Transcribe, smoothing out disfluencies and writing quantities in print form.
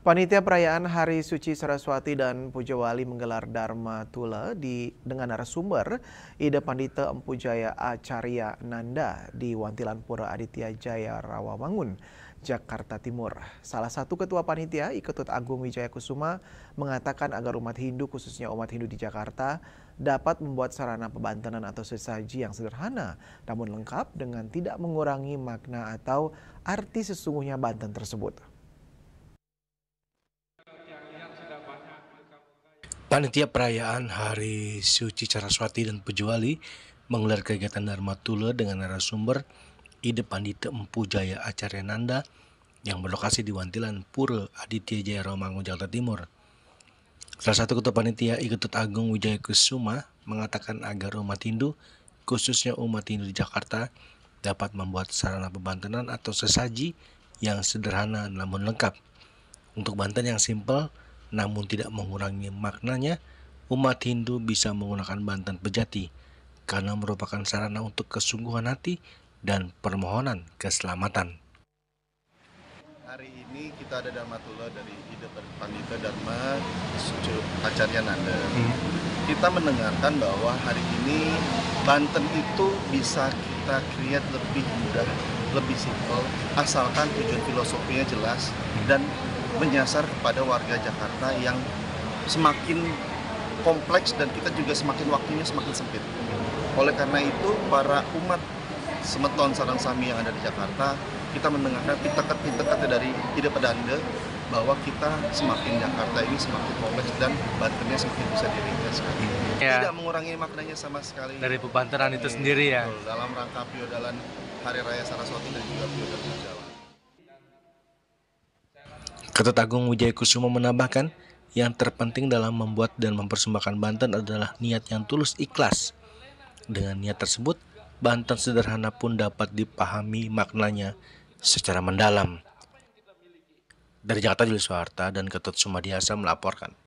Panitia Perayaan Hari Suci Saraswati dan Puja Wali menggelar Dharma Tula dengan narasumber Ida Pandita Empu Jaya Acarya Nanda di Wantilan Pura Aditya Jaya Rawamangun, Jakarta Timur. Salah satu ketua panitia, Iketut Agung Wijaya Kusuma, mengatakan agar umat Hindu, khususnya umat Hindu di Jakarta, dapat membuat sarana pebantenan atau sesaji yang sederhana, namun lengkap dengan tidak mengurangi makna atau arti sesungguhnya Banten tersebut. Panitia Perayaan Hari Suci Saraswati dan Puja Wali menggelar kegiatan Dharma Tula dengan narasumber Ida Pandita Empu Jaya Acarya Nanda yang berlokasi di Wantilan Pura Aditya Jaya Rawamangun, Jakarta Timur. Salah satu ketua panitia, Iketut Agung Wijaya Kusuma, mengatakan agar umat Hindu, khususnya umat Hindu di Jakarta, dapat membuat sarana pebantenan atau sesaji yang sederhana namun lengkap. Untuk Banten yang simpel namun tidak mengurangi maknanya, umat Hindu bisa menggunakan Banten Pejati karena merupakan sarana untuk kesungguhan hati dan permohonan keselamatan. Hari ini kita ada Dharma Tula dari Ida Pandita Dharma Acarya Nanda. Kita mendengarkan bahwa hari ini Banten itu bisa kita create lebih mudah, lebih simpel, asalkan tujuan filosofinya jelas dan menyasar kepada warga Jakarta yang semakin kompleks dan kita juga waktunya semakin sempit. Oleh karena itu, para umat Semeton Sarang Sami yang ada di Jakarta, kita mendengarkan pintekat dari Ida Pandita bahwa kita Jakarta ini semakin kompleks dan Bantennya semakin bisa diringkaskan. Ya. Tidak mengurangi maknanya sama sekali. Dari pebanteran itu sendiri ya. Dalam rangka Piodalan Hari Raya Saraswati dan juga Piodalan Puja Wali. Iketut Agung Wijaya Kusuma menambahkan, yang terpenting dalam membuat dan mempersembahkan Banten adalah niat yang tulus ikhlas. Dengan niat tersebut, Banten sederhana pun dapat dipahami maknanya secara mendalam. Dari Jakarta, Julius Soeharta dan Ketut Sumadiasa melaporkan.